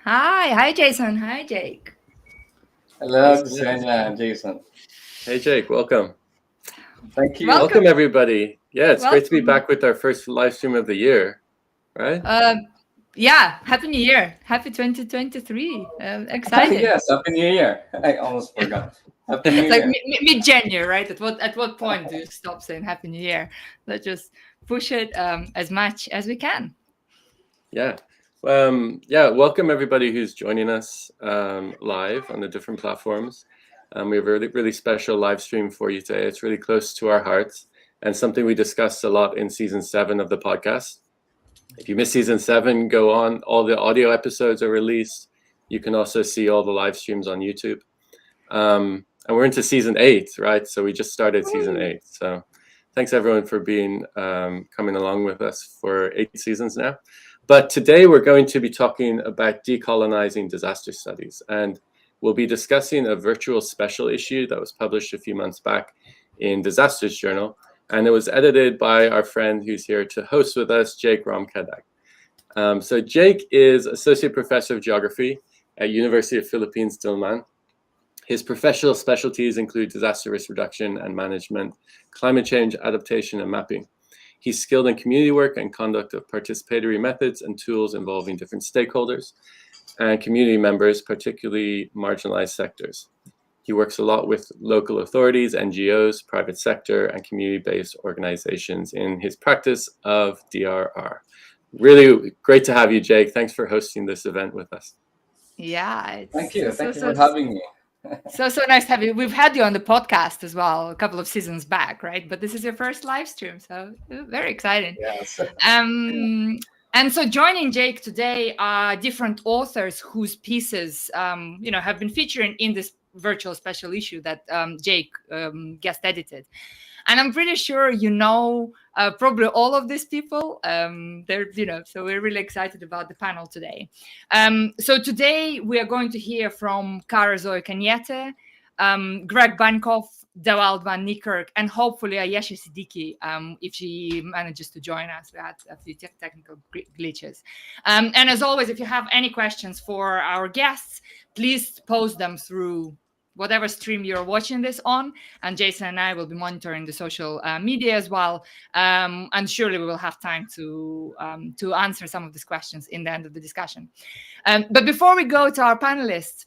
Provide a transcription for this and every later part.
Hi, Jason. Hi, Jake. Hello, Yes, yes. Ksenia and Jason. Hey, Jake, welcome. Thank you. Welcome. Welcome, everybody. Yeah, it's great to be Welcome. back with our first live stream of the year, right? Uh, yeah, Happy New Year. Happy 2023. Excited. Yes, Happy New Year. I almost forgot. Happy New It's like Year. mid-January, right? At what point do you stop saying Happy New Year? Let's just push it as much as we can. Yeah. Welcome everybody who's joining us live on the different platforms. We have a really, really special live stream for you today. It's really close to our hearts and something we discussed a lot in season 7 of the podcast. If you missed season 7, go on. All the audio episodes are released. You can also see all the live streams on YouTube. And we're into season 8, right? So we just started season 8. So thanks everyone for being coming along with us for 8 seasons now. But today we're going to be talking about decolonizing disaster studies, and we'll be discussing a virtual special issue that was published a few months back in Disasters Journal, and it was edited by our friend who's here to host with us, Jake Ramkadak. So Jake is Associate Professor of Geography at University of Philippines, Diliman. His professional specialties include disaster risk reduction and management, climate change adaptation and mapping. He's skilled in community work and conduct of participatory methods and tools involving different stakeholders and community members, particularly marginalized sectors. He works a lot with local authorities, NGOs, private sector, and community-based organizations in his practice of DRR. Really great to have you, Jake. Thanks for hosting this event with us. Yeah, Thank it's you. so Thank you so for having me. so nice to have you. We've had you on the podcast as well a couple of seasons back, right? But this is your first live stream, so very exciting. Yes. Um, and so joining Jake today are different authors whose pieces, have been featuring in this virtual special issue that Jake guest edited. And I'm pretty sure probably all of these people. So we're really excited about the panel today. So today we are going to hear from Kara Zoe Kanyete, Greg Bankoff, Dewald van Niekerk, and hopefully Ayesha Siddiqui, if she manages to join us. We had a few technical glitches. And as always, if you have any questions for our guests, please post them through whatever stream you're watching this on, and Jason and I will be monitoring the social media as well, and surely we will have time to answer some of these questions in the end of the discussion. But before we go to our panelists,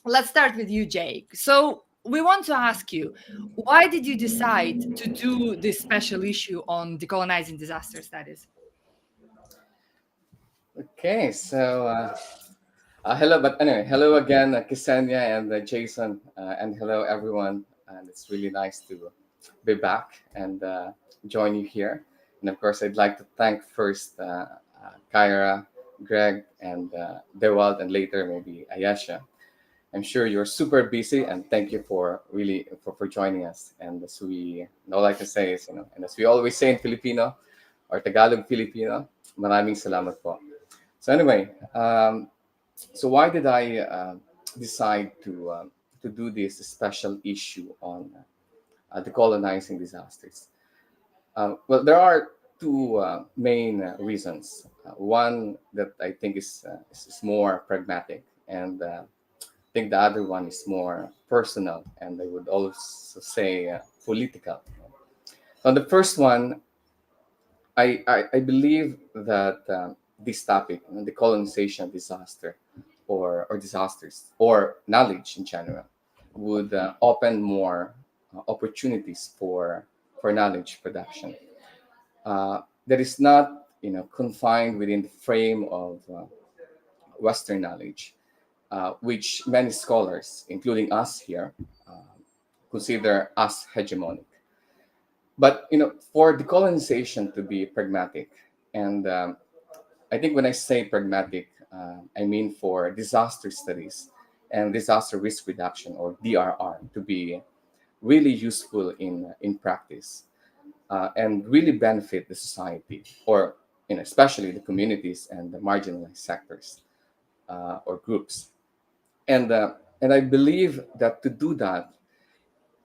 let's start with you, Jake. So we want to ask you, why did you decide to do this special issue on decolonizing disaster studies? Okay, so hello, but anyway, hello again, Ksenia and Jason, and hello everyone. And it's really nice to be back and join you here. And of course, I'd like to thank first Kyra, Greg, and Dewald, and later maybe Ayesha. I'm sure you're super busy, and thank you for really for joining us. And as we all like to say is, and as we always say in Filipino or Tagalog Filipino, maraming salamat po. So anyway, so why did I decide to do this special issue on decolonizing disasters? Well, there are two main reasons. One that I think is more pragmatic, and I think the other one is more personal, and I would also say political. On the first one, I believe that this topic, the colonization disaster, or disasters, or knowledge in general, would open more opportunities for knowledge production that is not confined within the frame of Western knowledge, which many scholars, including us here, consider as hegemonic. But for decolonization to be pragmatic, and I think when I say pragmatic, I mean for disaster studies and disaster risk reduction, or DRR, to be really useful in practice, and really benefit the society, or especially the communities and the marginalized sectors or groups. And I believe that to do that,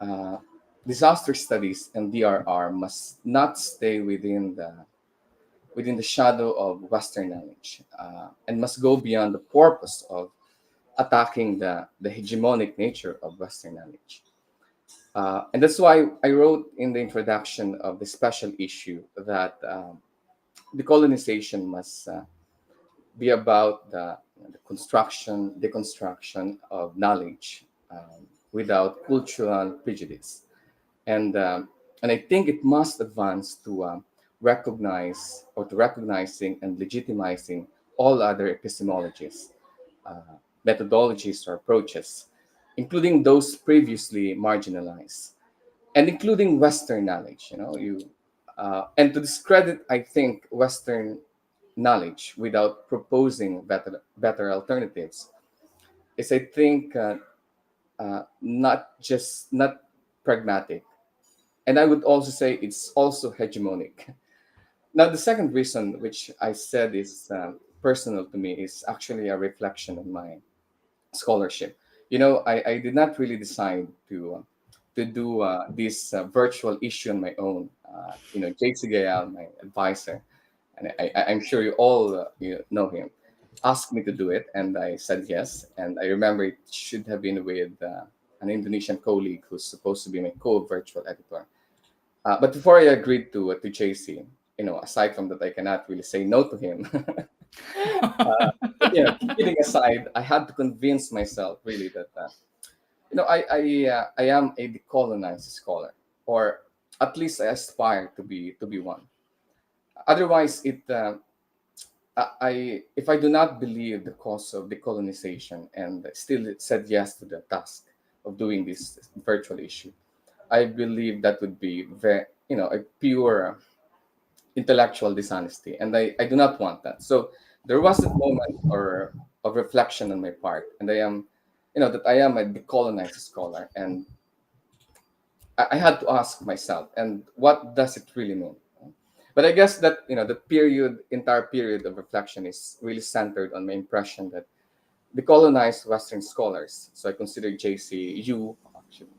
uh, disaster studies and DRR must not stay within the shadow of Western knowledge, and must go beyond the purpose of attacking the hegemonic nature of Western knowledge. And that's why I wrote in the introduction of the special issue that decolonization must be about the construction, deconstruction of knowledge without cultural prejudice. And I think it must advance to recognize or to recognizing and legitimizing all other epistemologies, methodologies, or approaches, including those previously marginalized, and including Western knowledge. And to discredit, I think, Western knowledge without proposing better alternatives is, I think, not pragmatic, and I would also say it's also hegemonic. Now, the second reason, which I said is personal to me, is actually a reflection of my scholarship. I did not really decide to do this virtual issue on my own. JC Gayal, my advisor, and I'm sure you all know him, asked me to do it, and I said yes. And I remember it should have been with an Indonesian colleague who's supposed to be my co-virtual editor. But before I agreed to JC, aside from that, I cannot really say no to him. But kidding aside, I had to convince myself really that I am a decolonized scholar, or at least I aspire to be one. Otherwise, if I do not believe the cause of decolonization and still said yes to the task of doing this virtual issue, I believe that would be a pure intellectual dishonesty, and I do not want that. So there was a moment or of reflection on my part, and that I am a decolonized scholar, and I had to ask myself, and what does it really mean? But I guess that the entire period of reflection is really centered on my impression that decolonized Western scholars. So I consider JC, you,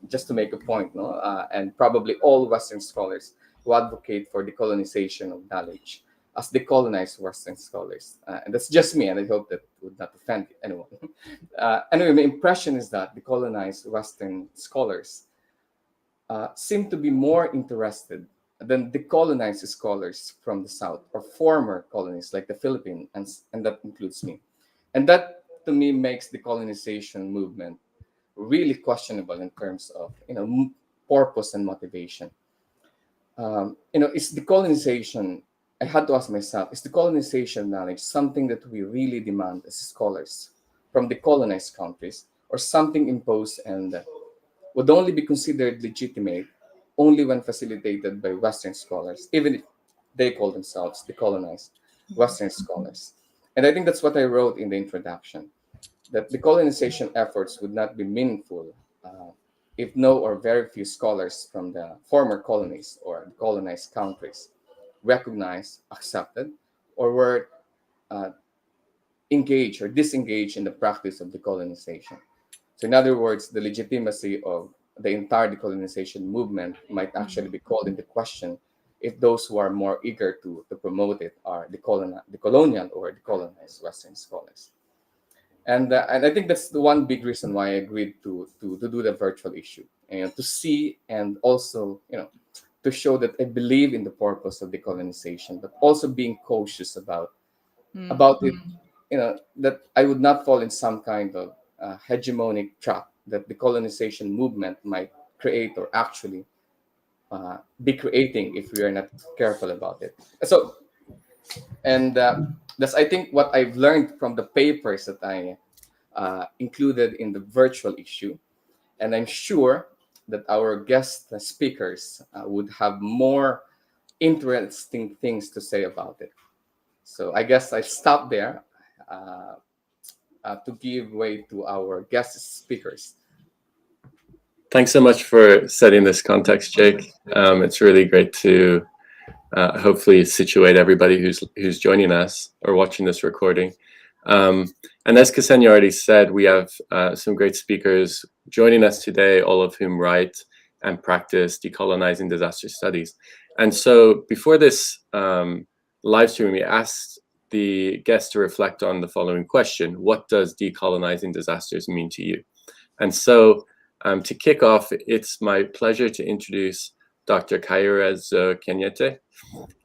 just to make a point, no, and probably all Western scholars who advocate for decolonization of knowledge as decolonized Western scholars. And that's just me, and I hope that would not offend anyone. Anyway, my impression is that decolonized Western scholars seem to be more interested than decolonized scholars from the South or former colonies like the Philippines, and that includes me. And that, to me, makes the colonization movement really questionable in terms of purpose and motivation. Is decolonization? I had to ask myself: is decolonization knowledge something that we really demand as scholars from the colonized countries, or something imposed and would only be considered legitimate only when facilitated by Western scholars, even if they call themselves decolonized Western scholars? And I think that's what I wrote in the introduction, that decolonization efforts would not be meaningful if no or very few scholars from the former colonies or colonized countries recognized, accepted, or were uh, engaged or disengaged in the practice of decolonization. So, in other words, the legitimacy of the entire decolonization movement might actually be called into question if those who are more eager to promote it are decolonial or decolonized Western scholars. And I think that's the one big reason why I agreed to do the virtual issue, and to see, and also to show that I believe in the purpose of decolonization, but also being cautious about it, that I would not fall in some kind of hegemonic trap that the colonization movement might create, or actually be creating, if we are not careful about it. So, and that's, I think, what I've learned from the papers that I included in the virtual issue. And I'm sure that our guest speakers would have more interesting things to say about it. So I guess I stop there to give way to our guest speakers. Thanks so much for setting this context, Jake. It's really great to hopefully situate everybody who's joining us or watching this recording. And as Ksenia already said, we have some great speakers joining us today, all of whom write and practice decolonizing disaster studies. And so before this live stream, we asked the guests to reflect on the following question: what does decolonizing disasters mean to you? And so to kick off, it's my pleasure to introduce Dr. Kaira Kenyete.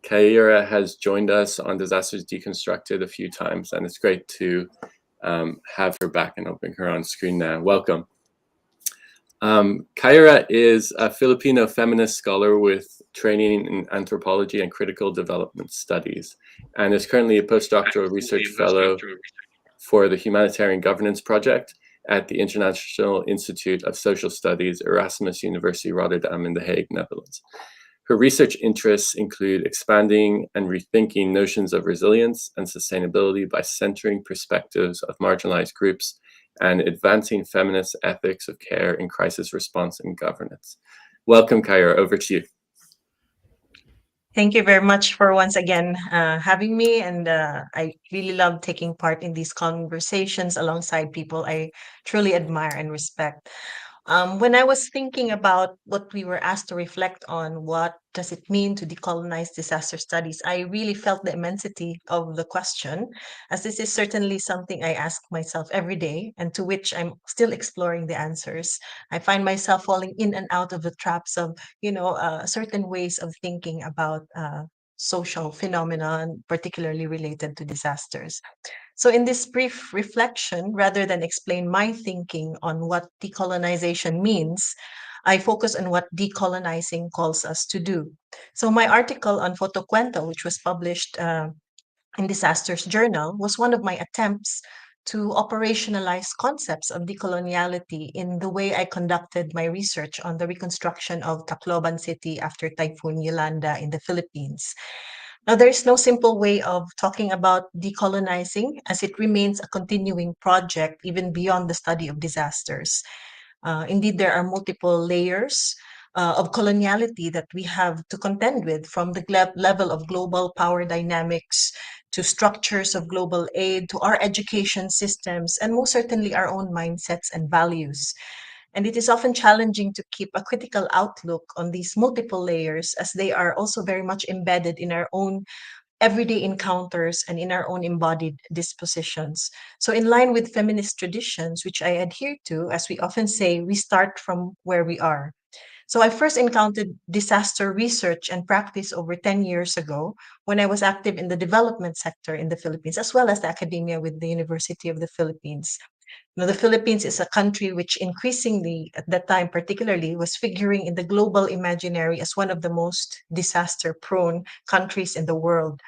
Kaira has joined us on Disasters Deconstructed a few times, and it's great to have her back and open her on screen now. Welcome. Kaira is a Filipino feminist scholar with training in anthropology and critical development studies, and is currently a postdoctoral research fellow for the Humanitarian Governance Project at the International Institute of Social Studies, Erasmus University Rotterdam in The Hague, Netherlands. Her research interests include expanding and rethinking notions of resilience and sustainability by centering perspectives of marginalized groups and advancing feminist ethics of care in crisis response and governance. Welcome, Kaira. Over to you. Thank you very much for once again having me. And I really love taking part in these conversations alongside people I truly admire and respect. When I was thinking about what we were asked to reflect on, what does it mean to decolonize disaster studies, I really felt the immensity of the question, as this is certainly something I ask myself every day and to which I'm still exploring the answers. I find myself falling in and out of the traps of, certain ways of thinking about social phenomenon, particularly related to disasters. So, in this brief reflection, rather than explain my thinking on what decolonization means, I focus on what decolonizing calls us to do. So, my article on Fotocuento, which was published in Disasters Journal, was one of my attempts to operationalize concepts of decoloniality in the way I conducted my research on the reconstruction of Tacloban City after Typhoon Yolanda in the Philippines. Now, there is no simple way of talking about decolonizing, as it remains a continuing project even beyond the study of disasters. Indeed, there are multiple layers of coloniality that we have to contend with, from the level of global power dynamics to structures of global aid to our education systems, and most certainly our own mindsets and values. And it is often challenging to keep a critical outlook on these multiple layers, as they are also very much embedded in our own everyday encounters and in our own embodied dispositions. So, in line with feminist traditions, which I adhere to, as we often say, we start from where we are. So, I first encountered disaster research and practice over 10 years ago when I was active in the development sector in the Philippines, as well as the academia with the University of the Philippines. Now, the Philippines is a country which increasingly, at that time particularly, was figuring in the global imaginary as one of the most disaster prone countries in the world.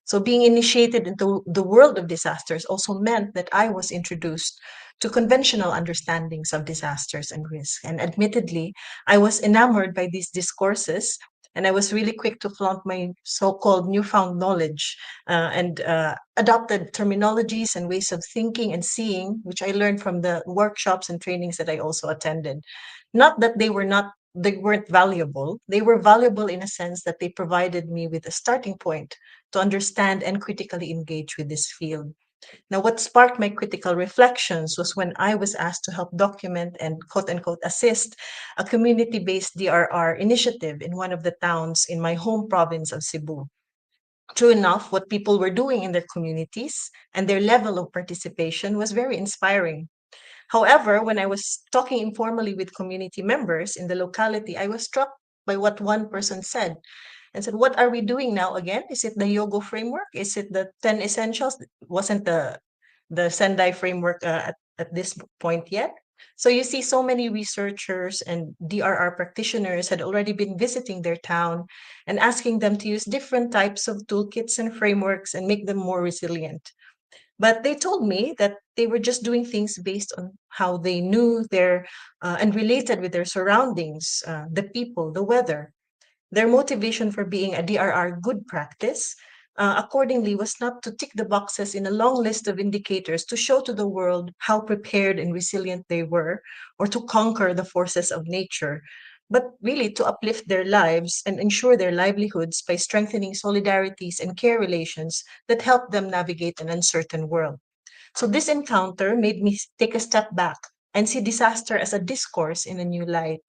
So being initiated into the world of disasters also meant that I was introduced to conventional understandings of disasters and risk. And admittedly, I was enamored by these discourses. And I was really quick to flaunt my so-called newfound knowledge and adopted terminologies and ways of thinking and seeing, which I learned from the workshops and trainings that I also attended. Not that they weren't valuable. They were valuable in a sense that they provided me with a starting point to understand and critically engage with this field. Now, what sparked my critical reflections was when I was asked to help document and quote unquote assist a community based DRR initiative in one of the towns in my home province of Cebu. True enough, what people were doing in their communities and their level of participation was very inspiring. However, when I was talking informally with community members in the locality, I was struck by what one person said and said, "What are we doing now again? Is it the Yogo framework? Is it the 10 essentials? Wasn't the Sendai framework at this point yet?" So you see, so many researchers and DRR practitioners had already been visiting their town and asking them to use different types of toolkits and frameworks and make them more resilient. But they told me that they were just doing things based on how they knew their and related with their surroundings, the people, the weather. Their motivation for being a DRR good practice, accordingly, was not to tick the boxes in a long list of indicators to show to the world how prepared and resilient they were, or to conquer the forces of nature, but really to uplift their lives and ensure their livelihoods by strengthening solidarities and care relations that help them navigate an uncertain world. So this encounter made me take a step back and see disaster as a discourse in a new light.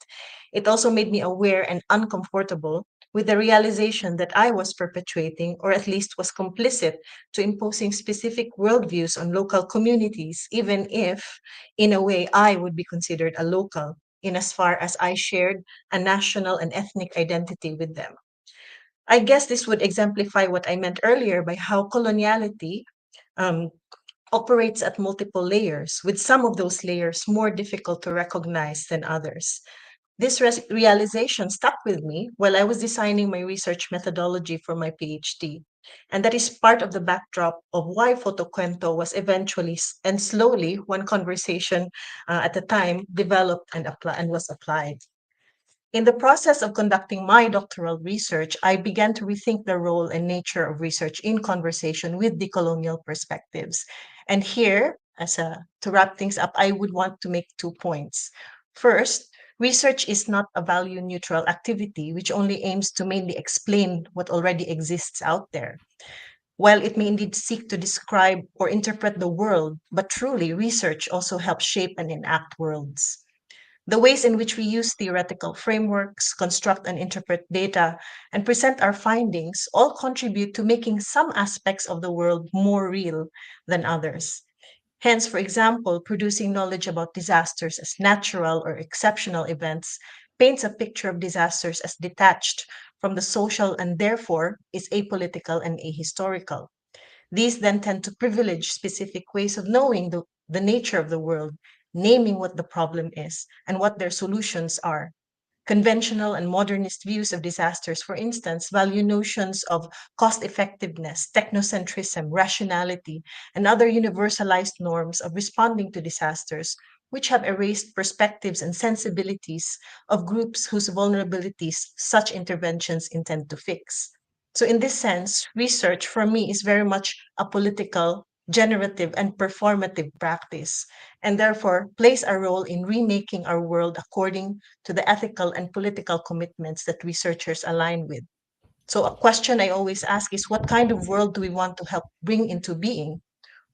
It also made me aware and uncomfortable with the realization that I was perpetuating, or at least was complicit to imposing specific worldviews on local communities, even if, in a way, I would be considered a local, in as far as I shared a national and ethnic identity with them. I guess this would exemplify what I meant earlier by how coloniality um, operates at multiple layers, with some of those layers more difficult to recognize than others. This realization stuck with me while I was designing my research methodology for my PhD. And that is part of the backdrop of why Fotocuento was eventually and slowly, one conversation at a time, developed and was applied. In the process of conducting my doctoral research, I began to rethink the role and nature of research in conversation with decolonial perspectives. And here, to wrap things up, I would want to make 2 points. First, research is not a value neutral activity which only aims to mainly explain what already exists out there. While it may indeed seek to describe or interpret the world, but truly, research also helps shape and enact worlds. The ways in which we use theoretical frameworks, construct and interpret data, and present our findings all contribute to making some aspects of the world more real than others. Hence, for example, producing knowledge about disasters as natural or exceptional events paints a picture of disasters as detached from the social and therefore is apolitical and ahistorical. These then tend to privilege specific ways of knowing the nature of the world, naming what the problem is and what their solutions are. Conventional and modernist views of disasters, for instance, value notions of cost effectiveness, technocentrism, rationality, and other universalized norms of responding to disasters, which have erased perspectives and sensibilities of groups whose vulnerabilities such interventions intend to fix. So, in this sense, research for me is very much a political, generative, and performative practice, and therefore plays a role in remaking our world according to the ethical and political commitments that researchers align with. So, a question I always ask is what kind of world do we want to help bring into being?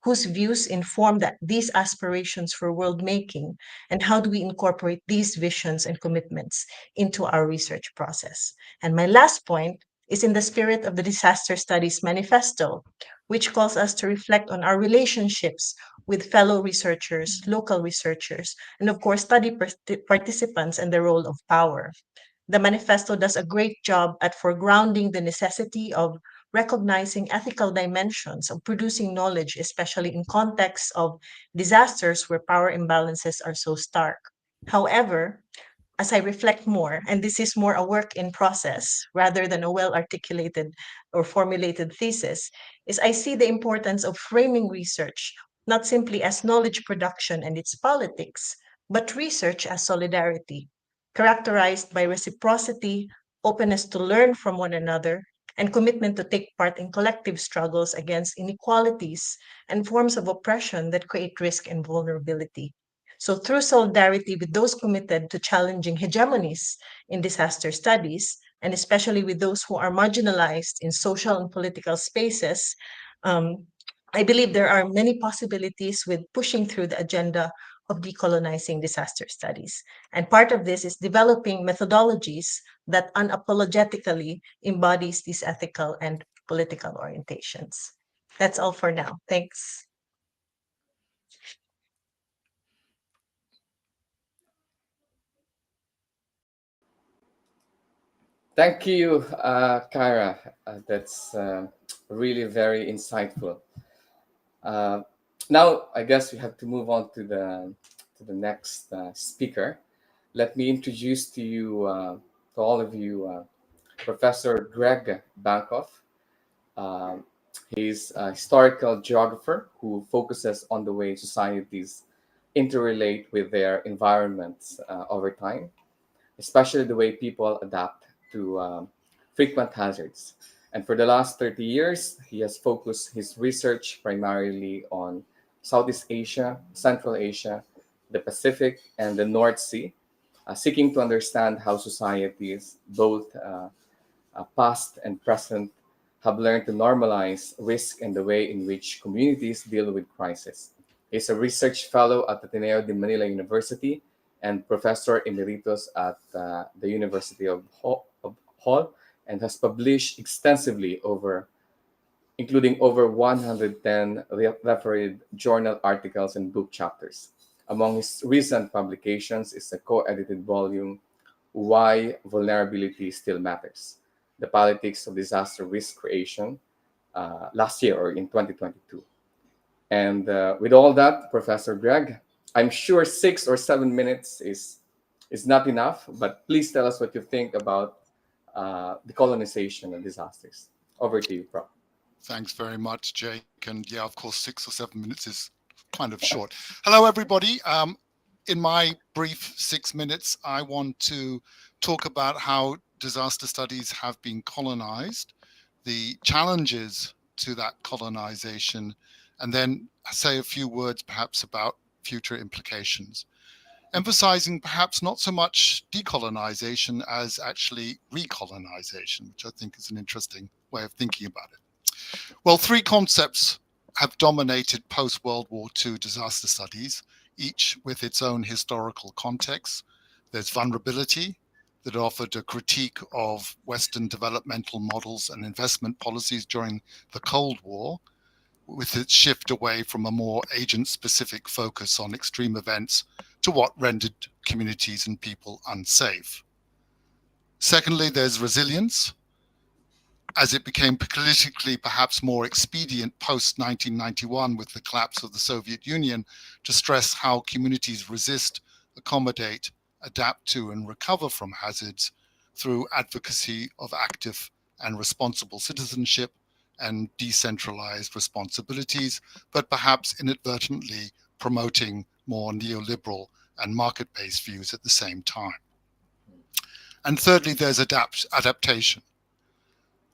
Whose views inform these aspirations for world making? And how do we incorporate these visions and commitments into our research process? And my last point is in the spirit of the Disaster Studies Manifesto, which calls us to reflect on our relationships with fellow researchers, local researchers, and of course, study participants and the role of power. The manifesto does a great job at foregrounding the necessity of recognizing ethical dimensions of producing knowledge, especially in contexts of disasters where power imbalances are so stark. However, as I reflect more, and this is more a work in process rather than a well articulated or formulated thesis, is I see the importance of framing research not simply as knowledge production and its politics, but research as solidarity, characterized by reciprocity, openness to learn from one another, and commitment to take part in collective struggles against inequalities and forms of oppression that create risk and vulnerability. So, through solidarity with those committed to challenging hegemonies in disaster studies, and especially with those who are marginalized in social and political spaces, um, I believe there are many possibilities with pushing through the agenda of decolonizing disaster studies. And part of this is developing methodologies that unapologetically embodies these ethical and political orientations. That's all for now. Thanks. Thank you, Kyra. That's really very insightful. Uh, Now, I guess we have to move on to the next speaker. Let me introduce to all of you, Professor Greg Bankoff. Um, he's a historical geographer who focuses on the way societies interrelate with their environments over time, especially the way people adapt to frequent hazards. And for the last 30 years, he has focused his research primarily on Southeast Asia, Central Asia, the Pacific, and the North Sea, seeking to understand how societies, both past and present, have learned to normalize risk and the way in which communities deal with crisis. He's a research fellow at Ateneo de Manila University and professor emeritus at the University of Hall and has published extensively including over 110 refereed journal articles and book chapters. Among his recent publications is a co-edited volume, Why Vulnerability Still Matters: The Politics of Disaster Risk Creation, last year or in 2022. And with all that, Professor Greg, I'm sure 6 or 7 minutes is not enough, but please tell us what you think about decolonization and disasters. Over to you, Prof. Thanks very much, Jake. And yeah, of course, 6 or 7 minutes is kind of short. Hello, everybody. In my brief 6 minutes, I want to talk about how disaster studies have been colonized, the challenges to that colonization, and then say a few words perhaps about future implications. Emphasizing perhaps not so much decolonization as actually recolonization, which I think is an interesting way of thinking about it. Well, three concepts have dominated post-World War II disaster studies, each with its own historical context. There's vulnerability, that offered a critique of Western developmental models and investment policies during the Cold War, with its shift away from a more agent-specific focus on extreme events to what rendered communities and people unsafe. Secondly, there's resilience, as it became politically perhaps more expedient post-1991 with the collapse of the Soviet Union to stress how communities resist, accommodate, adapt to, and recover from hazards through advocacy of active and responsible citizenship and decentralized responsibilities, but perhaps inadvertently promoting more neoliberal and market-based views at the same time. And thirdly, there's adaptation,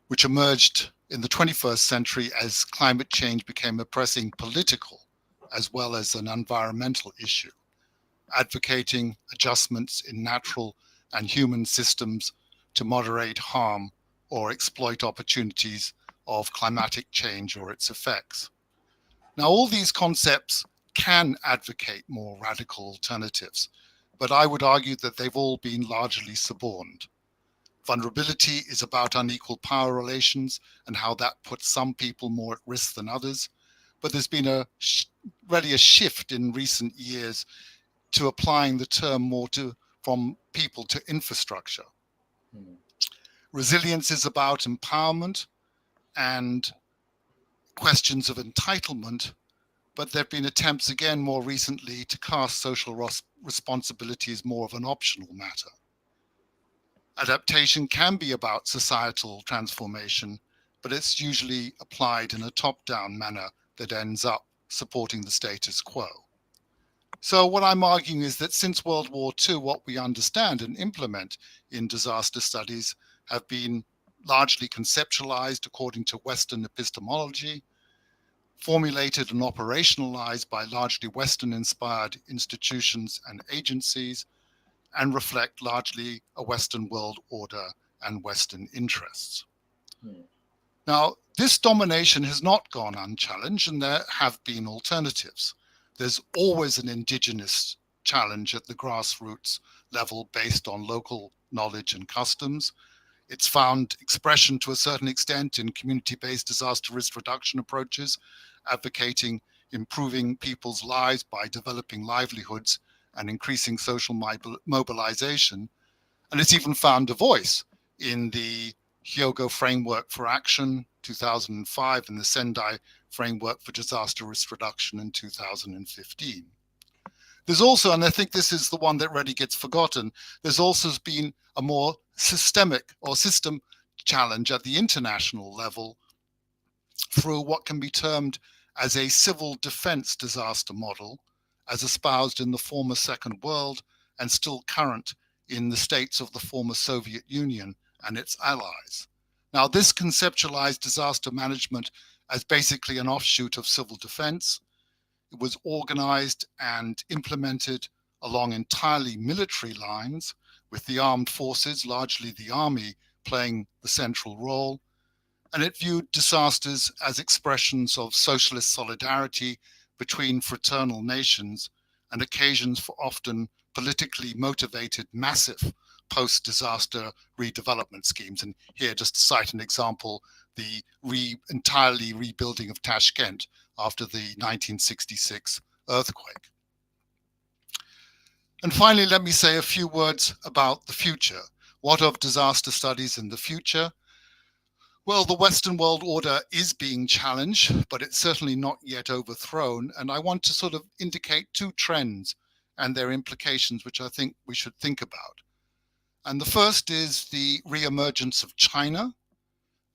which emerged in the 21st century as climate change became a pressing political as well as an environmental issue, advocating adjustments in natural and human systems to moderate harm or exploit opportunities of climatic change or its effects. Now, all these concepts can advocate more radical alternatives, but I would argue that they've all been largely suborned. Vulnerability is about unequal power relations and how that puts some people more at risk than others. But there's been really a shift in recent years to applying the term more from people to infrastructure. Resilience is about empowerment and questions of entitlement, but there have been attempts again more recently to cast social responsibility as more of an optional matter. Adaptation can be about societal transformation, but it's usually applied in a top-down manner that ends up supporting the status quo. So what I'm arguing is that since World War II, what we understand and implement in disaster studies have been largely conceptualized according to Western epistemology, formulated and operationalized by largely Western-inspired institutions and agencies, and reflect largely a Western world order and Western interests. Now, this domination has not gone unchallenged, and there have been alternatives. There's always an indigenous challenge at the grassroots level based on local knowledge and customs. It's found expression to a certain extent in community-based disaster risk reduction approaches, advocating improving people's lives by developing livelihoods and increasing social mobilization. And it's even found a voice in the Hyogo Framework for Action 2005 and the Sendai Framework for Disaster Risk Reduction in 2015. There's also, and I think this is the one that really gets forgotten, there's also been a more systemic or system challenge at the international level through what can be termed as a civil defense disaster model, as espoused in the former Second World and still current in the states of the former Soviet Union and its allies. Now, this conceptualized disaster management as basically an offshoot of civil defense. It was organized and implemented along entirely military lines, with the armed forces, largely the army, playing the central role. And it viewed disasters as expressions of socialist solidarity between fraternal nations and occasions for often politically motivated massive post-disaster redevelopment schemes. And here, just to cite an example, the entirely rebuilding of Tashkent after the 1966 earthquake. And finally, let me say a few words about the future. What of disaster studies in the future? Well, the Western world order is being challenged, but it's certainly not yet overthrown. And I want to sort of indicate two trends and their implications, which I think we should think about. And the first is the re-emergence of China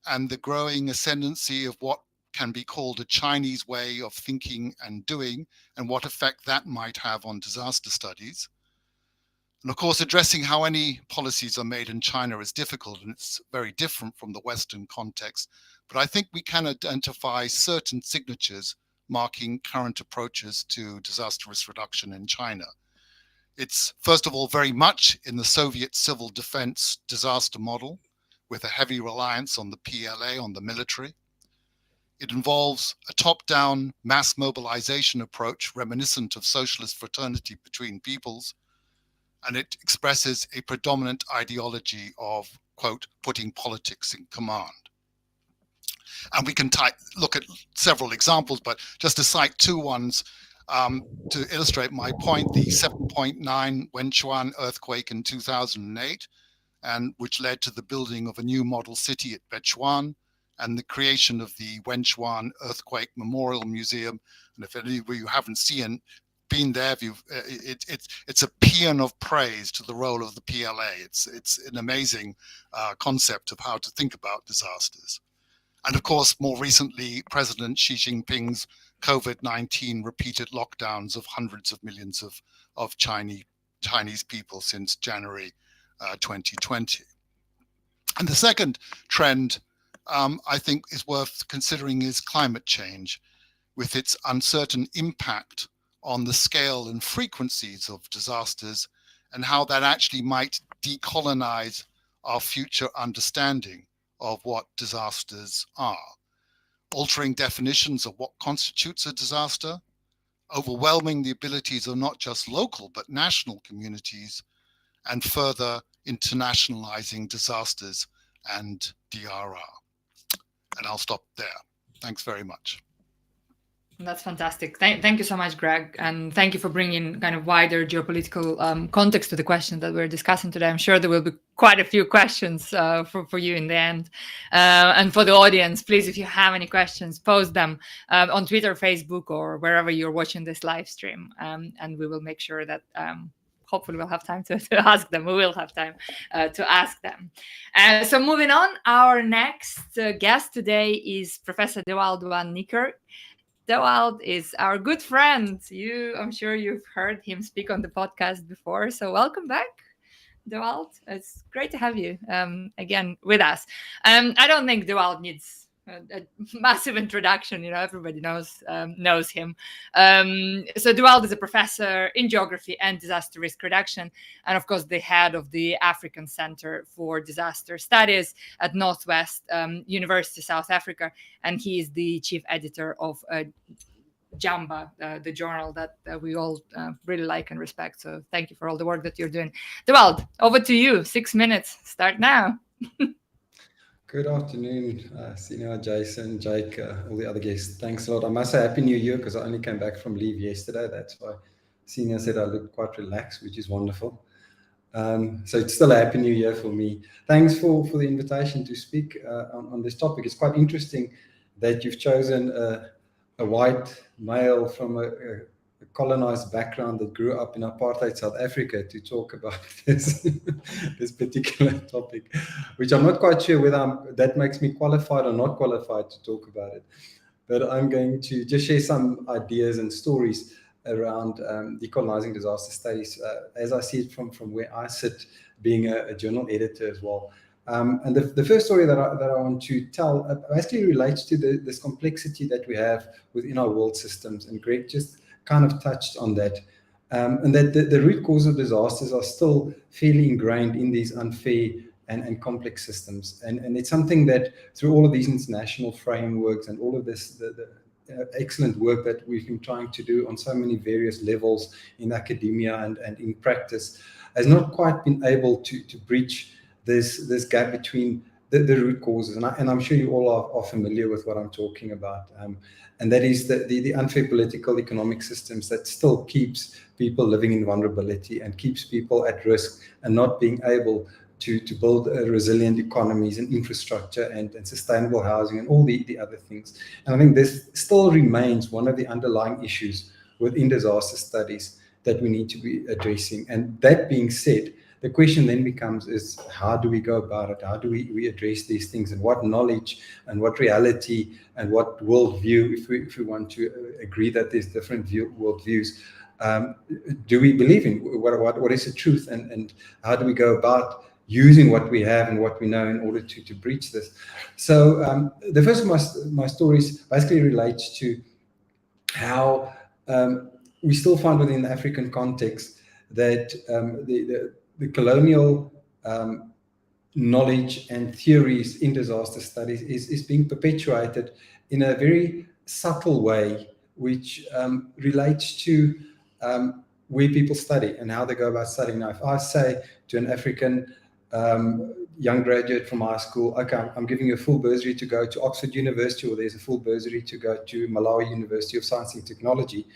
and the growing ascendancy of what can be called a Chinese way of thinking and doing, and what effect that might have on disaster studies. And of course, addressing how any policies are made in China is difficult, and it's very different from the Western context. But I think we can identify certain signatures marking current approaches to disaster risk reduction in China. It's, first of all, very much in the Soviet civil defense disaster model, with a heavy reliance on the PLA, on the military. It involves a top-down mass mobilization approach reminiscent of socialist fraternity between peoples, and it expresses a predominant ideology of, quote, putting politics in command. And we can look at several examples, but just to cite two ones to illustrate my point, the 7.9 Wenchuan earthquake in 2008, and which led to the building of a new model city at Bechuan, and the creation of the Wenchuan Earthquake Memorial Museum. And if any of you haven't been there, it's a paean of praise to the role of the PLA. It's an amazing concept of how to think about disasters. And of course, more recently, President Xi Jinping's COVID-19 repeated lockdowns of hundreds of millions of Chinese people since January 2020. And the second trend I think is worth considering is climate change, with its uncertain impact on the scale and frequencies of disasters, and how that actually might decolonize our future understanding of what disasters are, altering definitions of what constitutes a disaster, overwhelming the abilities of not just local but national communities, and further internationalizing disasters and DRR. And I'll stop there. Thanks very much. That's fantastic. Thank you so much, Greg. And thank you for bringing kind of wider geopolitical context to the question that we're discussing today. I'm sure there will be quite a few questions for you in the end. And for the audience, please, if you have any questions, post them on Twitter, Facebook, or wherever you're watching this live stream. And we will make sure that hopefully we'll have time to ask them. We will have time to ask them. So moving on, our next guest today is Professor Dewald van Niekerk. Dewald is our good friend. I'm sure you've heard him speak on the podcast before. So welcome back, Dewald. It's great to have you again with us. I don't think Dewald needs a massive introduction. Everybody knows him. So Dewald is a professor in geography and disaster risk reduction, and of course the head of the African Center for Disaster Studies at Northwest University, South Africa, and he is the chief editor of Jamba, the journal that we all really like and respect. So thank you for all the work that you're doing. Dewald, over to you. 6 minutes. Start now. Good afternoon, Sina, Jason, Jake, all the other guests. Thanks a lot. I must say Happy New Year because I only came back from leave yesterday. That's why Sina said I looked quite relaxed, which is wonderful. So it's still a Happy New Year for me. Thanks for the invitation to speak on this topic. It's quite interesting that you've chosen a white male from a colonized background that grew up in apartheid South Africa to talk about this particular topic, which I'm not quite sure whether that makes me qualified or not qualified to talk about it. But I'm going to just share some ideas and stories around decolonizing disaster studies as I see it from where I sit, being a journal editor as well. And the first story that I want to tell basically relates to this complexity that we have within our world systems, and Greg just kind of touched on that, and that the root cause of disasters are still fairly ingrained in these unfair and complex systems. And it's something that through all of these international frameworks and all of this, excellent work that we've been trying to do on so many various levels in academia and in practice has not quite been able to breach this gap between the root causes. And I'm sure you all are familiar with what I'm talking about. And that is the unfair political economic systems that still keeps people living in vulnerability and keeps people at risk and not being able to build resilient economies and infrastructure and sustainable housing and all the other things. And I think this still remains one of the underlying issues within disaster studies that we need to be addressing. And that being said, the question then becomes is how do we go about it? How do we address these things, and what knowledge and what reality and what worldview, if we want to agree that there's different worldviews, do we believe in? What is the truth, and how do we go about using what we have and what we know in order to breach this? So the first of my stories basically relates to how we still find within the African context that the colonial knowledge and theories in disaster studies is being perpetuated in a very subtle way, which relates to where people study and how they go about studying. Now, if I say to an African young graduate from high school, okay, I'm giving you a full bursary to go to Oxford University, or there's a full bursary to go to Malawi University of Science and Technology,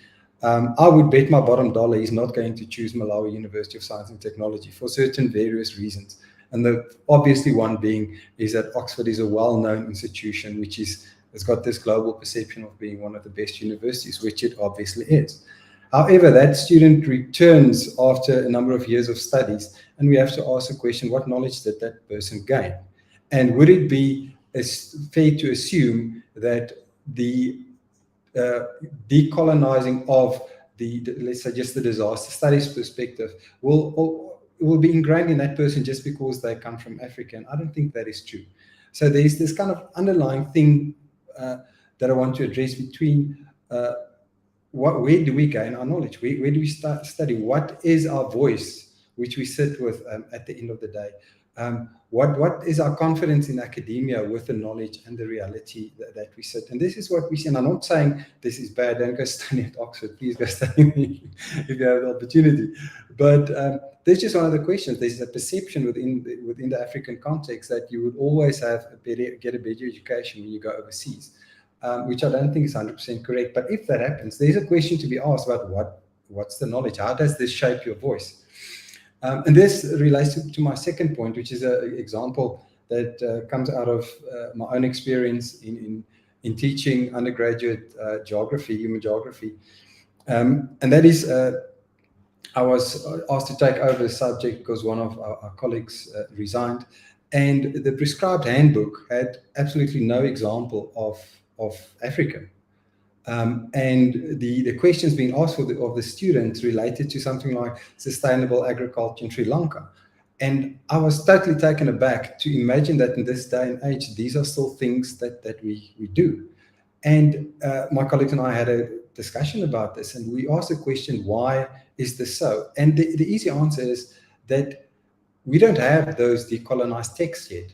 I would bet my bottom dollar he's not going to choose Malawi University of Science and Technology for certain various reasons. And the obviously one being is that Oxford is a well-known institution, which has got this global perception of being one of the best universities, which it obviously is. However, that student returns after a number of years of studies, and we have to ask the question, what knowledge did that person gain? And would it be fair to assume that the decolonizing of let's say just the disaster studies perspective will be ingrained in that person just because they come from Africa? And I don't think that is true. So there's this kind of underlying thing that I want to address between where do we gain our knowledge? Where do we study? What is our voice, which we sit with at the end of the day? What is our confidence in academia with the knowledge and the reality that we sit? And this is what we see. And I'm not saying this is bad. Don't go study at Oxford. Please go study if you have the opportunity. But there's just one of the questions. There's a perception within the African context that you would always get a better education when you go overseas, which I don't think is 100% correct. But if that happens, there's a question to be asked about what's the knowledge? How does this shape your voice? And this relates to my second point, which is an example that comes out of my own experience in teaching undergraduate geography, human geography. And that is, I was asked to take over the subject because one of our colleagues resigned, and the prescribed handbook had absolutely no example of Africa. And the questions being asked of the students related to something like sustainable agriculture in Sri Lanka. And I was totally taken aback to imagine that in this day and age, these are still things that we do. And my colleagues and I had a discussion about this, and we asked the question, why is this so? And the easy answer is that we don't have those decolonized texts yet.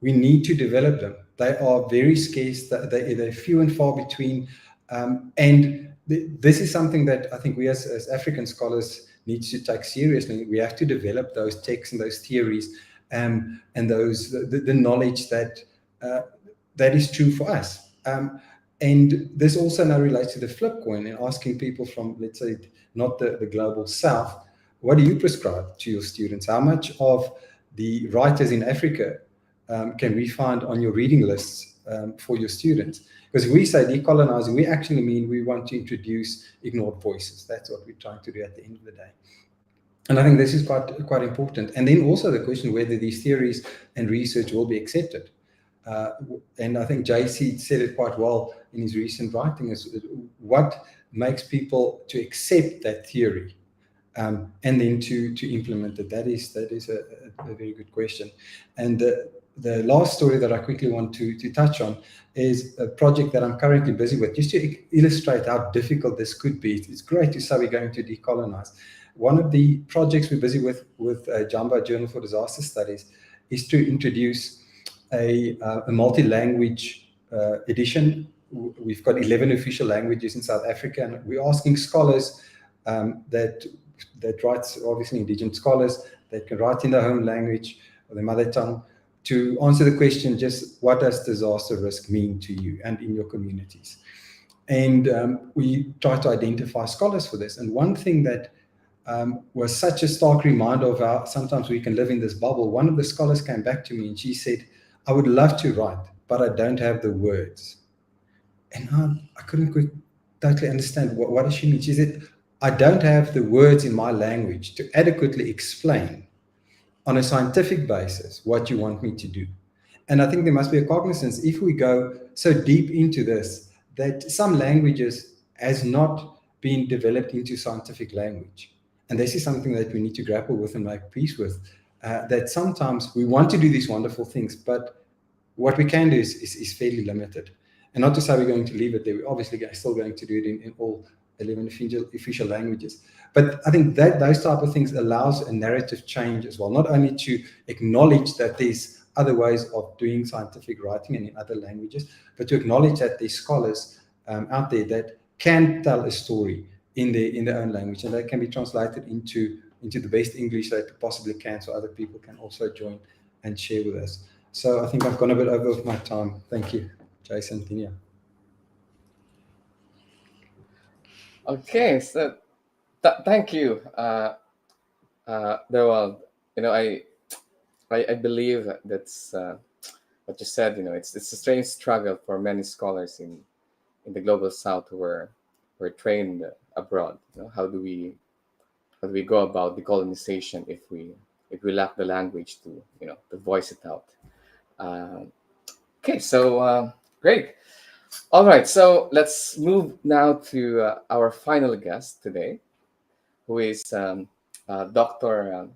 We need to develop them. They are very scarce. They're few and far between. And this is something that I think we as African scholars need to take seriously. We have to develop those texts and those theories and the knowledge that is true for us. And this also now relates to the flip coin and asking people from, let's say, not the global south, what do you prescribe to your students? How much of the writers in Africa can we find on your reading lists for your students? Because we say decolonizing, we actually mean we want to introduce ignored voices. That's what we're trying to do at the end of the day. And I think this is quite important. And then also the question whether these theories and research will be accepted. And I think JC said it quite well in his recent writing, is what makes people to accept that theory and then to implement it. That is a very good question. And the last story that I quickly want to touch on is a project that I'm currently busy with, just to illustrate how difficult this could be. It's great to say we're going to decolonize. One of the projects we're busy with Jamba Journal for Disaster Studies is to introduce a multi-language edition we've got 11 official languages in South Africa, and we're asking scholars that writes, obviously indigenous scholars that can write in their home language or their mother tongue, to answer the question, just what does disaster risk mean to you and in your communities? And we try to identify scholars for this. And one thing that was such a stark reminder of how sometimes we can live in this bubble. One of the scholars came back to me and she said, I would love to write, but I don't have the words. And I couldn't totally understand what does she mean. She said, I don't have the words in my language to adequately explain on a scientific basis what you want me to do. And I think there must be a cognizance, if we go so deep into this, that some languages has not been developed into scientific language. And this is something that we need to grapple with and make peace with, that sometimes we want to do these wonderful things, but what we can do is fairly limited. And not to say we're going to leave it there, we're obviously still going to do it in all 11 official languages. But I think that those type of things allows a narrative change as well, not only to acknowledge that there's other ways of doing scientific writing and in other languages, but to acknowledge that there's scholars out there that can tell a story in their own language, and that can be translated into the best English that it possibly can, so other people can also join and share with us. So I think I've gone a bit over my time. Thank you, Jason, Tinia. Okay, so thank you, Dewald. I believe that's what you said. It's a strange struggle for many scholars in the global South who were trained abroad. How do we go about decolonization if we lack the language to voice it out? Okay, so great. All right, so let's move now to our final guest today, who is Dr.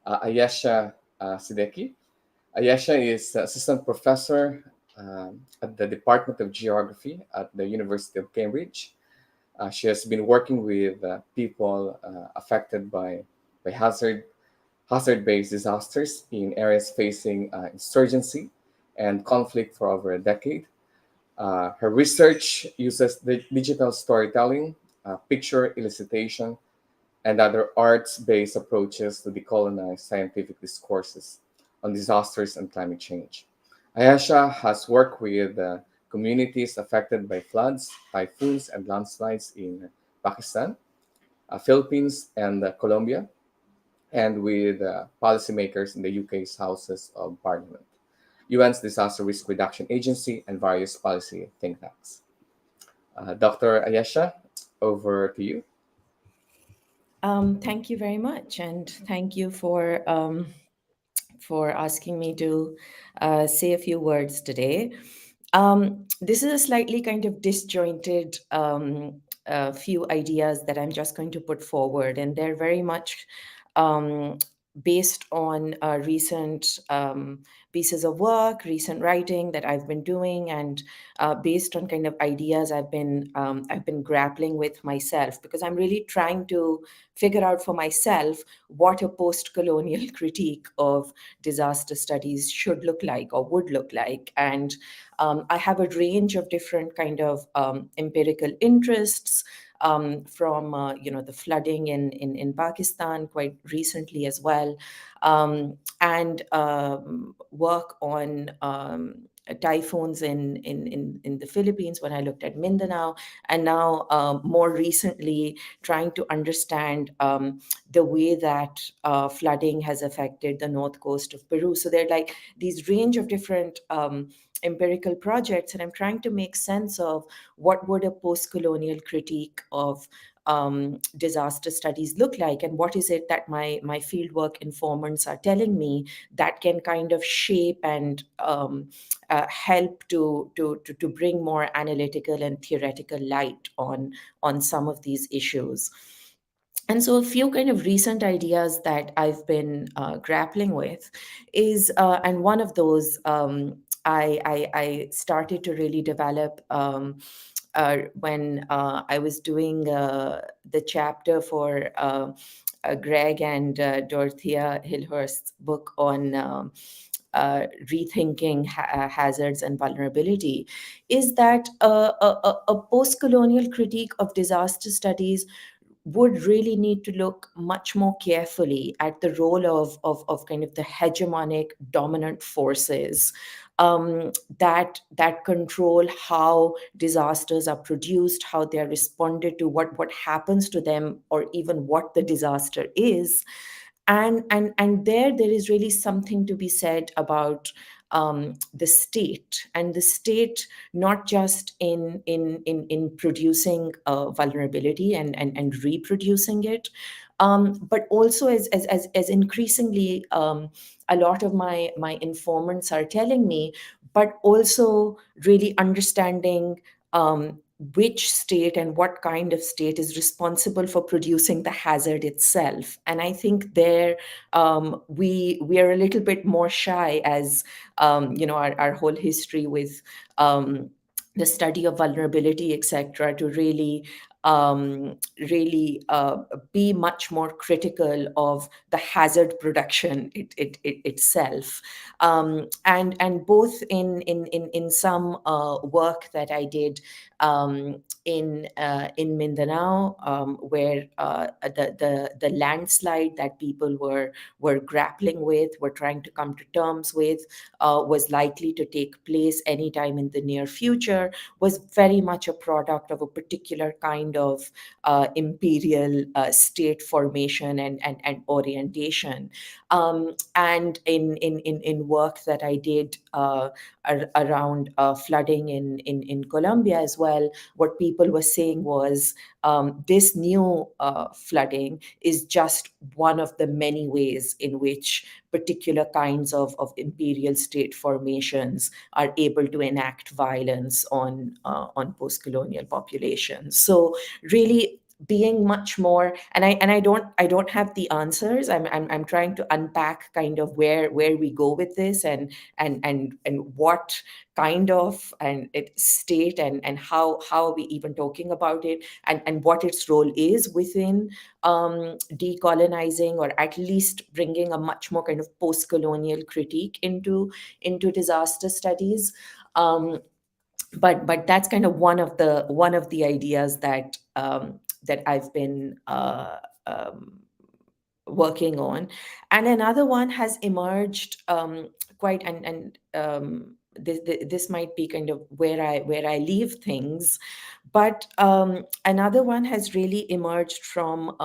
Ayesha Sideki. Ayesha is assistant professor at the Department of Geography at the University of Cambridge. She has been working with people affected by hazard-based disasters in areas facing insurgency and conflict for over a decade. Her research uses the digital storytelling, picture elicitation, and other arts-based approaches to decolonize scientific discourses on disasters and climate change. Ayesha has worked with communities affected by floods, typhoons, and landslides in Pakistan, Philippines, and Colombia, and with policymakers in the UK's Houses of Parliament, UN's Disaster Risk Reduction Agency, and various policy think tanks. Dr. Ayesha, over to you. Thank you very much, and thank you for asking me to say a few words today. This is a slightly kind of disjointed few ideas that I'm just going to put forward, and they're very much based on recent pieces of work, recent writing that I've been doing, and based on kind of ideas I've been grappling with myself, because I'm really trying to figure out for myself what a post-colonial critique of disaster studies should look like or would look like. And I have a range of different kind of empirical interests, from the flooding in Pakistan quite recently as well, and work on typhoons in the Philippines when I looked at Mindanao, and now more recently trying to understand the way that flooding has affected the north coast of Peru. So they're like these range of different empirical projects, and I'm trying to make sense of what would a post-colonial critique of disaster studies look like, and what is it that my fieldwork informants are telling me that can kind of shape and help to bring more analytical and theoretical light on some of these issues. And so a few kind of recent ideas that I've been grappling with is, and one of those I started to really develop when I was doing the chapter for Greg and Dorothea Hillhurst's book on rethinking hazards and vulnerability, is that a post-colonial critique of disaster studies would really need to look much more carefully at the role of kind of the hegemonic dominant forces that control how disasters are produced, how they are responded to, what happens to them, or even what the disaster is. And there is really something to be said about the state, and the state not just in producing vulnerability and reproducing it, but also as increasingly a lot of my informants are telling me, but also really understanding which state and what kind of state is responsible for producing the hazard itself. And I think there we are a little bit more shy, as our whole history with the study of vulnerability, etc., to really be much more critical of the hazard production itself. And both in some work that I did in Mindanao, where the landslide that people were grappling with, were trying to come to terms with, was likely to take place anytime in the near future, was very much a product of a particular kind of imperial state formation and orientation. And in work that I did around flooding in Colombia as well, what people were saying was this new flooding is just one of the many ways in which particular kinds of imperial state formations are able to enact violence on post-colonial populations. So really being much more, and I don't have the answers. I'm trying to unpack kind of where we go with this, and what kind of state, and how are we even talking about it, and what its role is within decolonizing, or at least bringing a much more kind of post-colonial critique into disaster studies. But that's kind of one of the ideas that I've been working on. And another one has emerged quite, and this might be kind of where I leave things, but another one has really emerged from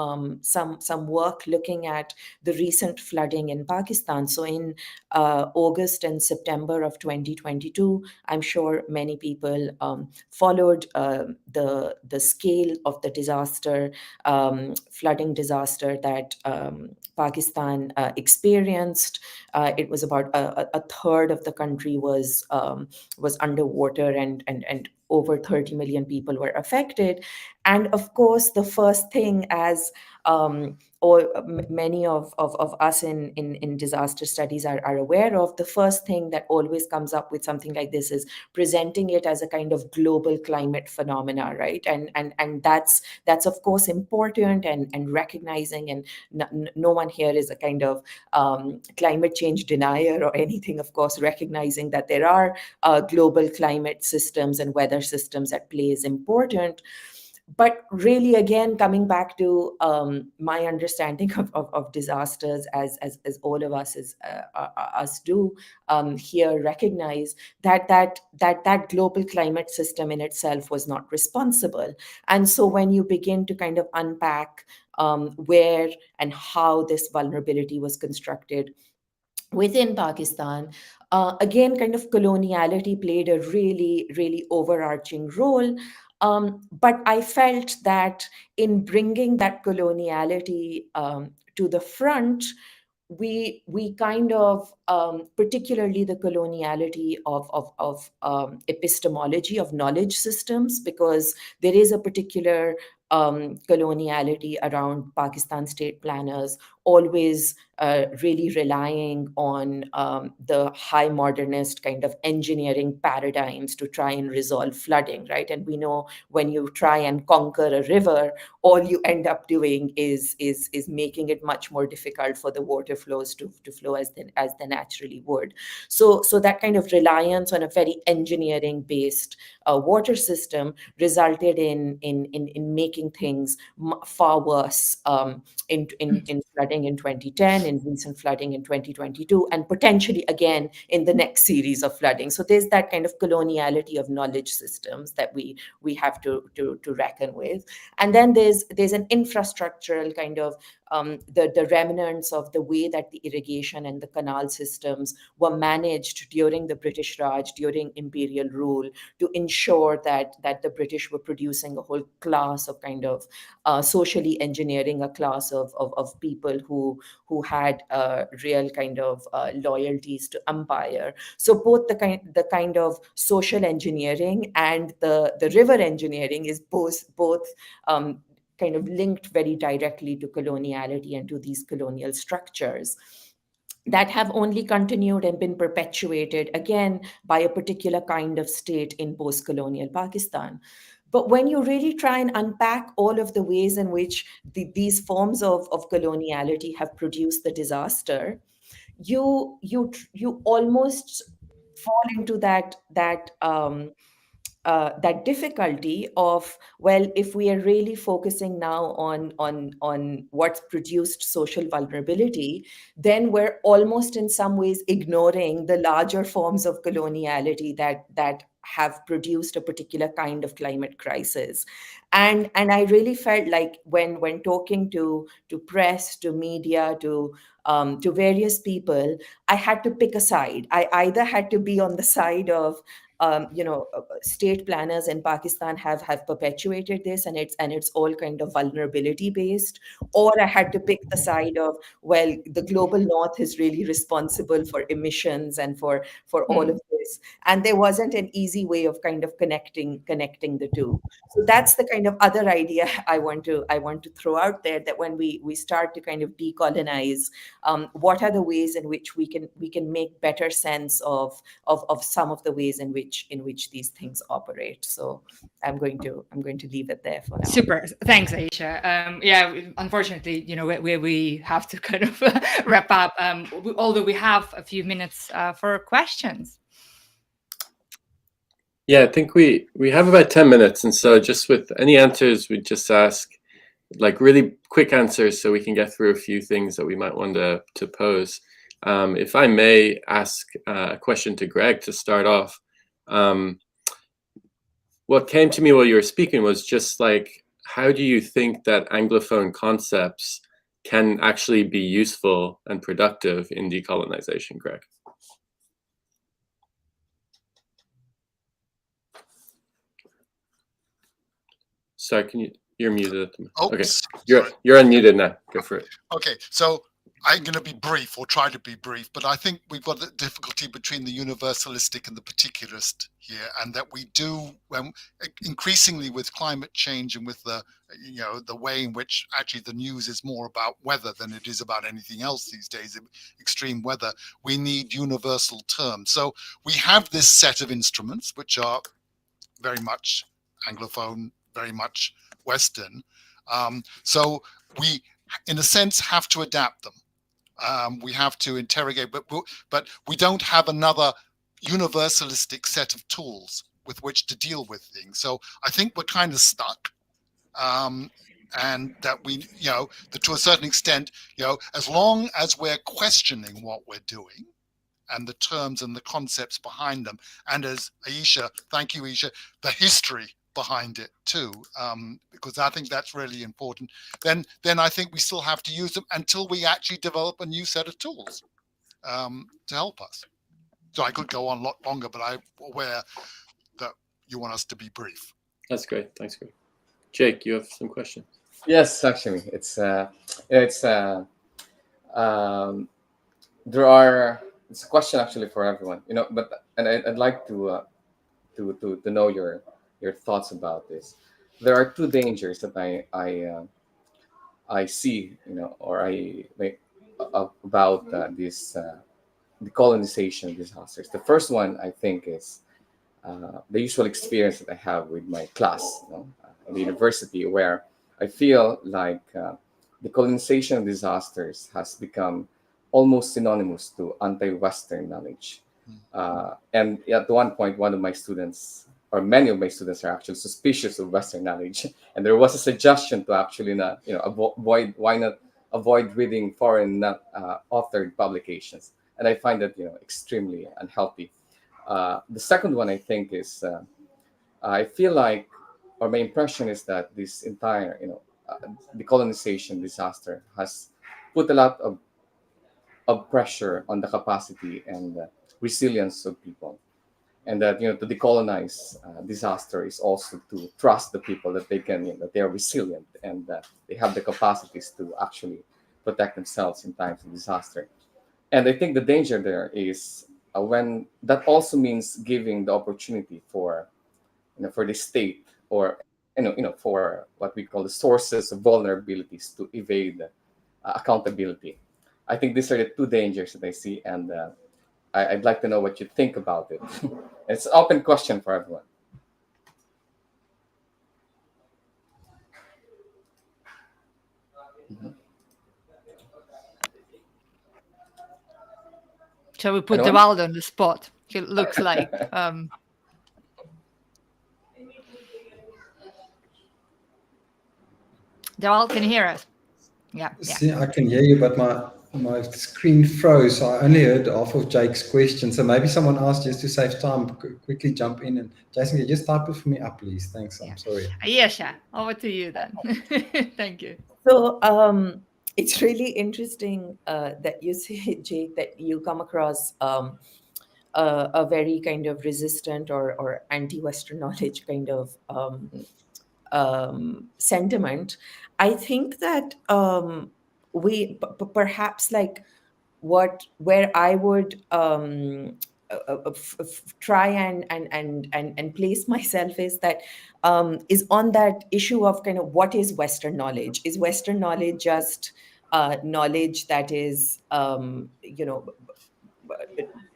some work looking at the recent flooding in Pakistan. So in August and September of 2022, I'm sure many people followed the scale of the disaster, flooding disaster that Pakistan experienced. It was about a third of the country was underwater, and over 30 million people were affected. And of course, the first thing, as many of us in disaster studies are aware of, the first thing that always comes up with something like this is presenting it as a kind of global climate phenomena, right? And that's of course important, and recognizing, and no one here is a kind of climate change denier or anything, of course, recognizing that there are global climate systems and weather systems at play is important. But really, again, coming back to my understanding of disasters, as all of us us do here recognize, that global climate system in itself was not responsible. And so when you begin to kind of unpack where and how this vulnerability was constructed within Pakistan, again, kind of coloniality played a really, really overarching role. But I felt that in bringing that coloniality to the front, we kind of, particularly the coloniality of epistemology, of knowledge systems, because there is a particular coloniality around Pakistan state planners, always really relying on the high modernist kind of engineering paradigms to try and resolve flooding, right? And we know when you try and conquer a river, all you end up doing is making it much more difficult for the water flows to flow as they naturally would. So that kind of reliance on a very engineering based water system resulted in making things far worse in flooding in 2010, in recent flooding in 2022, and potentially again in the next series of flooding. So there's that kind of coloniality of knowledge systems that we have to reckon with. And then there's an infrastructural kind of the remnants of the way that the irrigation and the canal systems were managed during the British Raj, during imperial rule, to ensure that the British were producing a whole class of kind of socially engineering a class of people who had real kind of loyalties to empire. So both the kind of social engineering and the river engineering is both kind of linked very directly to coloniality and to these colonial structures that have only continued and been perpetuated again by a particular kind of state in post-colonial Pakistan. But when you really try and unpack all of the ways in which these forms of coloniality have produced the disaster, you almost fall into that difficulty of, well, if we are really focusing now on what's produced social vulnerability, then we're almost in some ways ignoring the larger forms of coloniality that have produced a particular kind of climate crisis. And I really felt like when talking to press, to media, to various people, I had to pick a side. I either had to be on the side of state planners in Pakistan have perpetuated this, and it's all kind of vulnerability based, or I had to pick the side of, well, the global north is really responsible for emissions and for all of this, and there wasn't an easy way of kind of connecting the two. So that's the kind of other idea I want to throw out there, that when we start to kind of decolonize, what are the ways in which we can make better sense of some of the ways in which these things operate. So I'm going to leave it there for now. Super. Thanks, Aisha. Yeah, unfortunately, we have to kind of wrap up, although we have a few minutes for questions. Yeah, I think we have about 10 minutes. And so just with any answers, we just ask like really quick answers so we can get through a few things that we might want to pose. If I may ask a question to Greg to start off. What came to me while you were speaking was just like, how do you think that Anglophone concepts can actually be useful and productive in decolonization, Greg? Sorry, you're muted at the moment. Okay, you're unmuted now. Go for it. Okay, so I'm going to be brief, or try to be brief, but I think we've got a difficulty between the universalistic and the particularist here, and that we do, when increasingly with climate change and with the way in which actually the news is more about weather than it is about anything else these days, extreme weather, we need universal terms. So we have this set of instruments which are very much Anglophone, very much Western. So we, in a sense, have to adapt them. We have to interrogate, but we don't have another universalistic set of tools with which to deal with things. So I think we're kind of stuck, and that we, that to a certain extent, as long as we're questioning what we're doing and the terms and the concepts behind them, and as Aisha, thank you, Aisha, the history behind it too, because I think that's really important. Then I think we still have to use them until we actually develop a new set of tools to help us. So I could go on a lot longer, but I'm aware that you want us to be brief. That's great. Thanks, Greg. Jake, you have some questions? Yes, actually, it's a question actually for everyone, but I'd like to know your thoughts about this. there are two dangers that I see, or I like about this decolonization disasters. The first one I think is the usual experience that I have with my class, in the university, where I feel like the colonization disasters has become almost synonymous to anti-Western knowledge. And at one point, one of my students, or many of my students, are actually suspicious of Western knowledge, and there was a suggestion to actually not, avoid, why not avoid reading foreign not authored publications, and I find that extremely unhealthy. The second one I think is I feel like, or my impression is that this entire decolonization disaster has put a lot of pressure on the capacity and resilience of people, and that to decolonize disaster is also to trust the people that they can, that they are resilient and that they have the capacities to actually protect themselves in times of disaster. And I think the danger there is when that also means giving the opportunity for for the state, or for what we call the sources of vulnerabilities to evade accountability. I think these are the two dangers that I see, and I'd like to know what you think about it. It's an open question for everyone. Mhm. Shall we put Anyone? Devaldo on the spot? It looks like Deval, can you hear us? Yeah. See, I can hear you, but my screen froze, so I only heard half of Jake's question. So maybe someone else, just to save time, quickly jump in. And Jason, can you just type it for me up, please? Thanks. I'm sorry. Yesha, over to you then. Thank you. So it's really interesting that you say, Jake, that you come across a very kind of resistant or anti-Western knowledge kind of sentiment. I think that we perhaps like where I would try and place myself is that is on that issue of kind of what is Western knowledge? Is Western knowledge just knowledge that is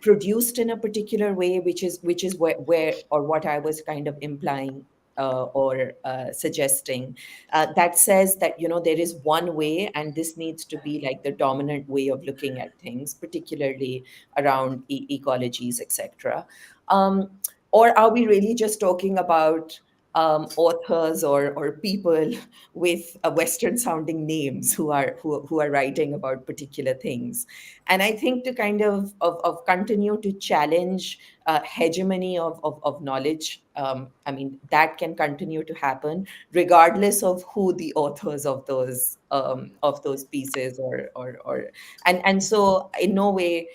produced in a particular way, which is where or what I was kind of implying or suggesting, that says that there is one way and this needs to be like the dominant way of looking at things, particularly around ecologies, etc. Or are we really just talking about authors or people with Western sounding names who are writing about particular things? And I think to kind of continue to challenge hegemony of knowledge, I mean, that can continue to happen regardless of who the authors of those pieces or and so in no way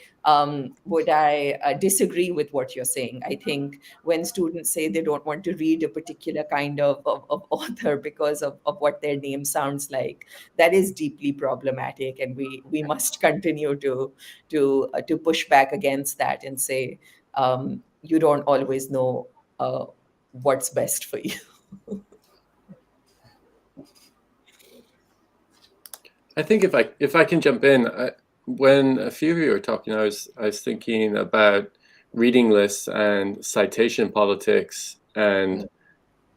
would I disagree with what you're saying. I think when students say they don't want to read a particular kind of author because of what their name sounds like, that is deeply problematic, and we must continue to push back against that and say you don't always know what's best for you. I think if I can jump in, when a few of you were talking, I was thinking about reading lists and citation politics, and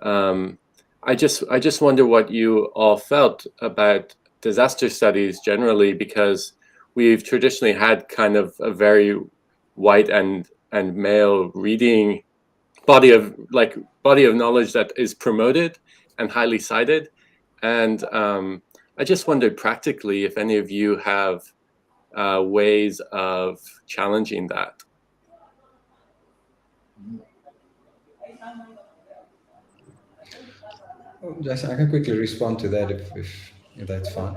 I just wonder what you all felt about disaster studies generally, because we've traditionally had kind of a very white and male reading body of knowledge that is promoted and highly cited, and I just wondered practically if any of you have ways of challenging that. Jason, I can quickly respond to that if that's fine.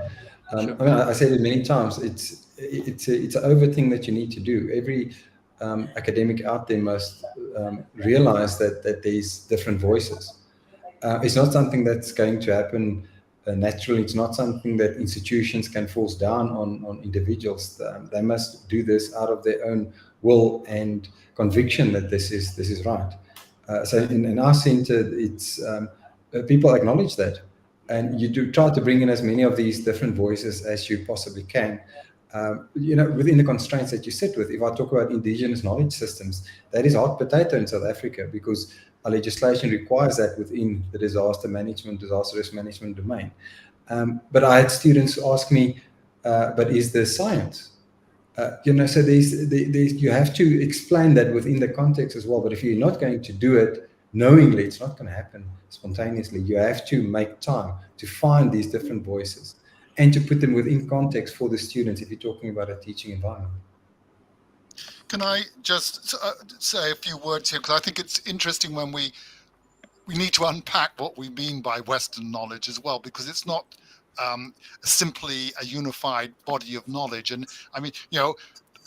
Sure. I mean, I said it many times. It's an over thing that you need to do. Every academic out there must realize that there's different voices. It's not something that's going to happen naturally. It's not something that institutions can force down on individuals. They must do this out of their own will and conviction that this is right. So in our center, it's people acknowledge that. And you do try to bring in as many of these different voices as you possibly can. Within the constraints that you sit with. If I talk about indigenous knowledge systems, that is hot potato in South Africa because our legislation requires that within the disaster risk management domain. But I had students ask me, but is there science? So you have to explain that within the context as well. But if you're not going to do it knowingly, it's not going to happen spontaneously. You have to make time to find these different voices and to put them within context for the students if you're talking about a teaching environment. Can I just say a few words here? Because I think it's interesting when we need to unpack what we mean by Western knowledge as well, because it's not simply a unified body of knowledge. And I mean,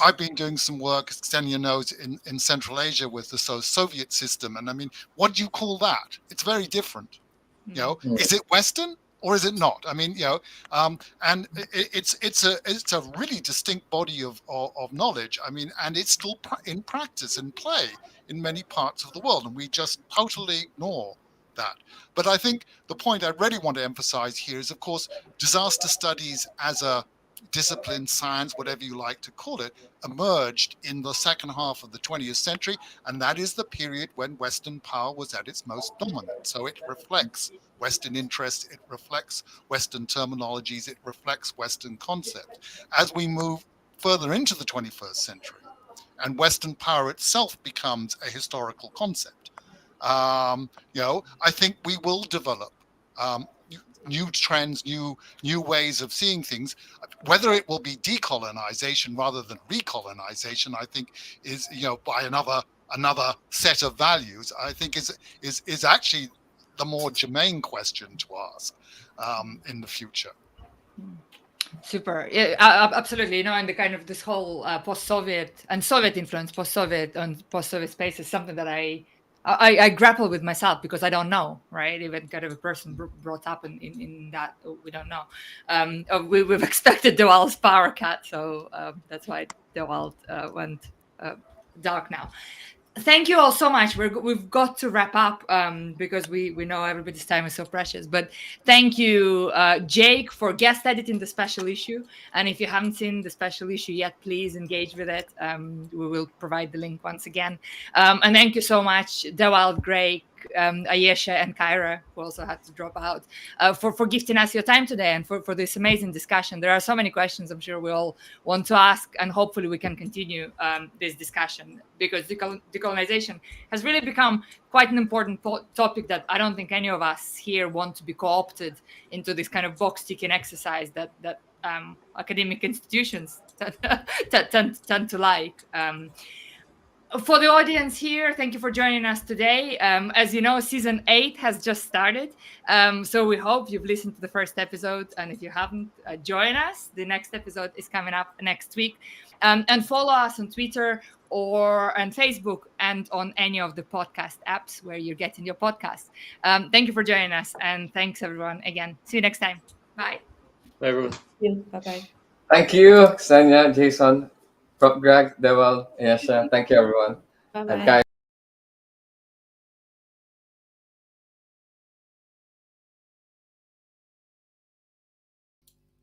I've been doing some work, as Ksenia knows, in Central Asia with the Soviet system. And I mean, what do you call that? It's very different. Is it Western or is it not? I mean, and it's a really distinct body of knowledge. I mean, and it's still in practice and play in many parts of the world, and we just totally ignore that. But I think the point I really want to emphasize here is, of course, disaster studies as a discipline, science, whatever you like to call it, emerged in the second half of the 20th century, and that is the period when Western power was at its most dominant. So it reflects Western interests, it reflects Western terminologies, it reflects Western concepts. As we move further into the 21st century, and Western power itself becomes a historical concept, I think we will develop new trends, new ways of seeing things. Whether it will be decolonization rather than recolonization, I think is by another set of values. I think is actually the more germane question to ask in the future. Super. Yeah, absolutely. And the kind of this whole post-Soviet and Soviet influence, post-Soviet and post-Soviet space is something that I grapple with myself because I don't know, right? Even kind of a person brought up in that, we don't know. We've expected Dewald's power cut, so that's why Dewald went dark now. Thank you all so much. We've got to wrap up because we know everybody's time is so precious. But thank you, Jake, for guest editing the special issue. And if you haven't seen the special issue yet, please engage with it. We will provide the link once again. And thank you so much, Dewald, Greg, Ayesha, and Kyra, who also had to drop out, for gifting us your time today and for this amazing discussion. There are so many questions I'm sure we all want to ask, and hopefully we can continue this discussion, because decolonization has really become quite an important topic that I don't think any of us here want to be co-opted into this kind of box-ticking exercise that academic institutions tend to like. For the audience here, thank you for joining us today. As you know, season 8 has just started. So we hope you've listened to the first episode. And if you haven't, join us. The next episode is coming up next week. And follow us on Twitter or on Facebook and on any of the podcast apps where you're getting your podcasts. Thank you for joining us. And thanks, everyone. Again, see you next time. Bye. Bye, everyone. Bye-bye. Thank you, Ksenia, Jason, Prof. Greg, Dewald, Ayesha. Thank you, everyone. Bye-bye. And Kai.